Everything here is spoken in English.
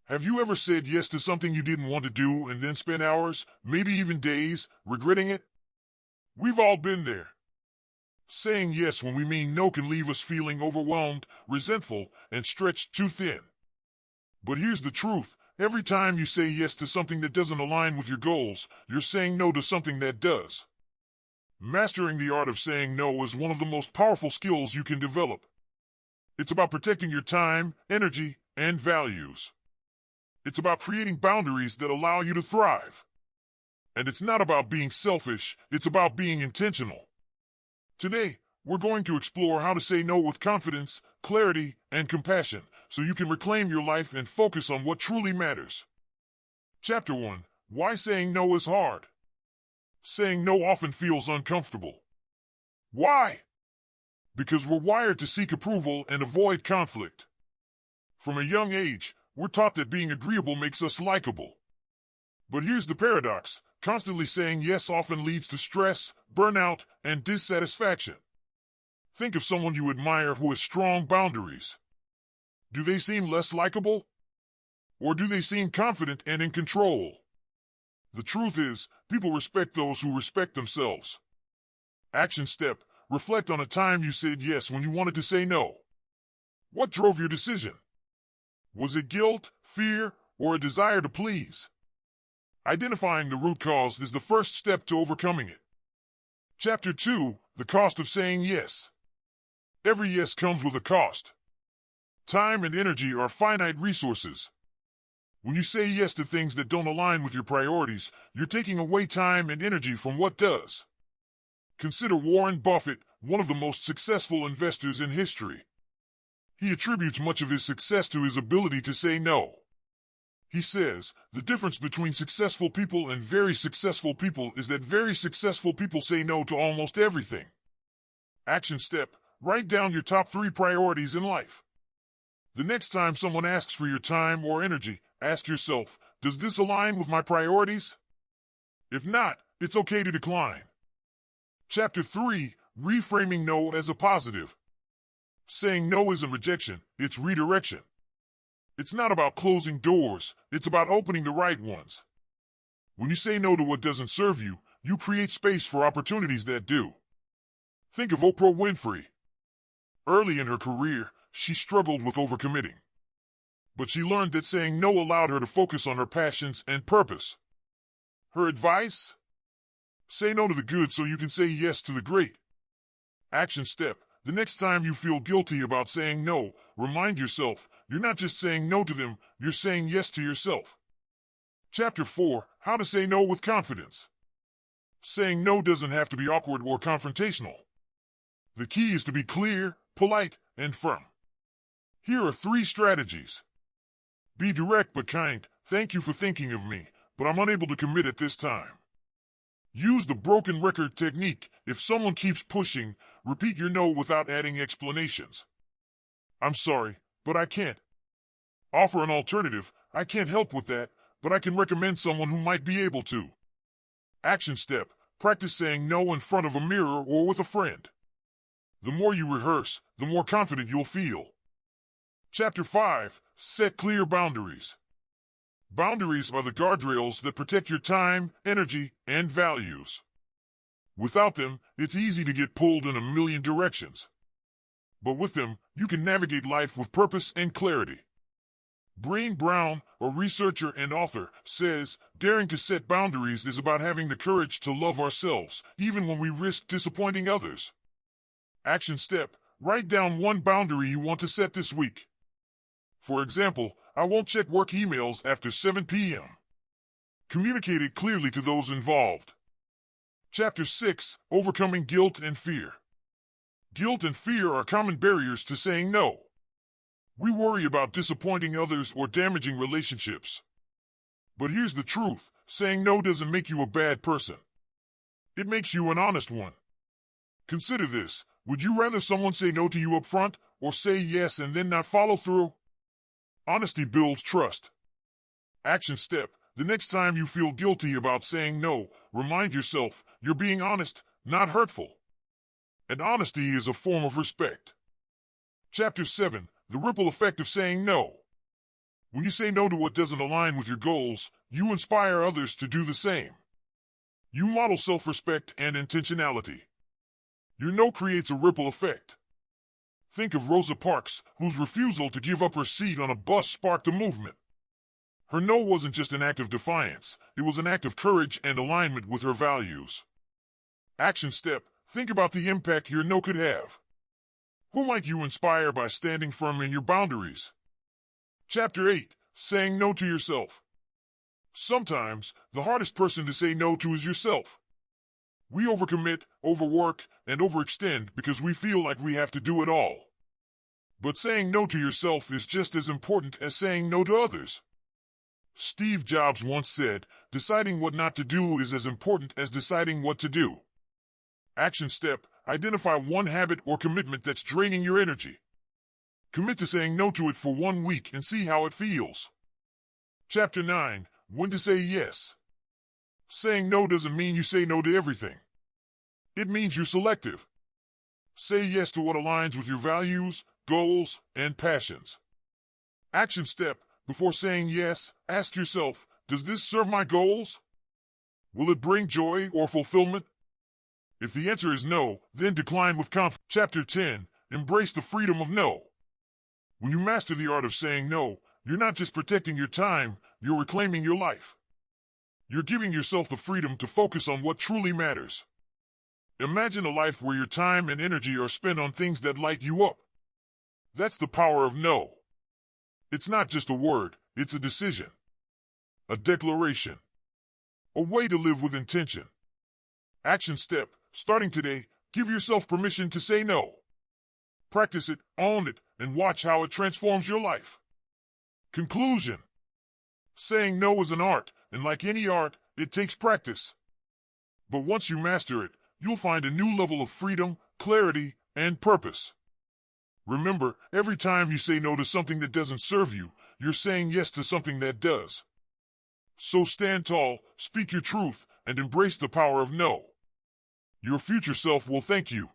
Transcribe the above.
Have you ever said yes to something you didn't want to do and then spent hours, maybe even days, regretting it? We've all been there. Saying yes when we mean no can leave us feeling overwhelmed, resentful, and stretched too thin. But here's the truth. Every time you say yes to something that doesn't align with your goals, you're saying no to something that does. Mastering the art of saying no is one of the most powerful skills you can develop. It's about protecting your time, energy, and values. It's about creating boundaries that allow you to thrive. And it's not about being selfish, it's about being intentional. Today, we're going to explore how to say no with confidence, clarity, and compassion, so you can reclaim your life and focus on what truly matters. Chapter 1. Why saying no is hard. Saying no often feels uncomfortable. Why? Because we're wired to seek approval and avoid conflict. From a young age, we're taught that being agreeable makes us likable. But here's the paradox. Constantly saying yes often leads to stress, burnout, and dissatisfaction. Think of someone you admire who has strong boundaries. Do they seem less likable? Or do they seem confident and in control? The truth is, people respect those who respect themselves. Action step: reflect on a time you said yes when you wanted to say no. What drove your decision? Was it guilt, fear, or a desire to please? Identifying the root cause is the first step to overcoming it. Chapter 2. The cost of saying yes. Every yes comes with a cost. Time and energy are finite resources. When you say yes to things that don't align with your priorities, you're taking away time and energy from what does. Consider Warren Buffett, one of the most successful investors in history. He attributes much of his success to his ability to say no. He says, the difference between successful people and very successful people is that very successful people say no to almost everything. Action step: write down your top 3 priorities in life. The next time someone asks for your time or energy, ask yourself, does this align with my priorities? If not, it's okay to decline. Chapter 3. Reframing no as a positive. Saying no isn't rejection, it's redirection. It's not about closing doors, it's about opening the right ones. When you say no to what doesn't serve you, you create space for opportunities that do. Think of Oprah Winfrey. Early in her career, she struggled with overcommitting. But she learned that saying no allowed her to focus on her passions and purpose. Her advice? Say no to the good so you can say yes to the great. Action step: the next time you feel guilty about saying no, remind yourself, you're not just saying no to them, you're saying yes to yourself. Chapter 4. How to say no with confidence. Saying no doesn't have to be awkward or confrontational. The key is to be clear, polite, and firm. Here are 3 strategies. Be direct but kind. Thank you for thinking of me, but I'm unable to commit at this time. Use the broken record technique. If someone keeps pushing, repeat your no without adding explanations. I'm sorry, but I can't. Offer an alternative. I can't help with that, but I can recommend someone who might be able to. Action step: practice saying no in front of a mirror or with a friend. The more you rehearse, the more confident you'll feel. Chapter 5. Set clear boundaries. Boundaries are the guardrails that protect your time, energy, and values. Without them, it's easy to get pulled in a million directions. But with them, you can navigate life with purpose and clarity. Brene Brown, a researcher and author, says, daring to set boundaries is about having the courage to love ourselves, even when we risk disappointing others. Action step: write down 1 boundary you want to set this week. For example, I won't check work emails after 7 p.m. Communicate it clearly to those involved. Chapter 6. Overcoming guilt and fear. Guilt and fear are common barriers to saying no. We worry about disappointing others or damaging relationships. But here's the truth: saying no doesn't make you a bad person. It makes you an honest one. Consider this: would you rather someone say no to you up front, or say yes and then not follow through? Honesty builds trust. Action step: the next time you feel guilty about saying no, remind yourself, you're being honest, not hurtful. And honesty is a form of respect. Chapter 7. The ripple effect of saying no. When you say no to what doesn't align with your goals, you inspire others to do the same. You model self-respect and intentionality. Your no creates a ripple effect. Think of Rosa Parks, whose refusal to give up her seat on a bus sparked a movement. Her no wasn't just an act of defiance, it was an act of courage and alignment with her values. Action step: think about the impact your no could have. Who might you inspire by standing firm in your boundaries? Chapter 8: Saying no to yourself. Sometimes, the hardest person to say no to is yourself. We overcommit, overwork, and overextend because we feel like we have to do it all. But saying no to yourself is just as important as saying no to others. Steve Jobs once said, deciding what not to do is as important as deciding what to do. Action step: identify one habit or commitment that's draining your energy. Commit to saying no to it for 1 week and see how it feels. Chapter 9: When to say yes. Saying no doesn't mean you say no to everything. It means you're selective. Say yes to what aligns with your values, goals, and passions. Action step: before saying yes, ask yourself, does this serve my goals? Will it bring joy or fulfillment? If the answer is no, then decline with confidence. Chapter 10: Embrace the freedom of no. When you master the art of saying no, you're not just protecting your time, you're reclaiming your life. You're giving yourself the freedom to focus on what truly matters. Imagine a life where your time and energy are spent on things that light you up. That's the power of no. It's not just a word, it's a decision. A declaration. A way to live with intention. Action step: starting today, give yourself permission to say no. Practice it, own it, and watch how it transforms your life. Conclusion: saying no is an art, and like any art, it takes practice. But once you master it, you'll find a new level of freedom, clarity, and purpose. Remember, every time you say no to something that doesn't serve you, you're saying yes to something that does. So stand tall, speak your truth, and embrace the power of no. Your future self will thank you.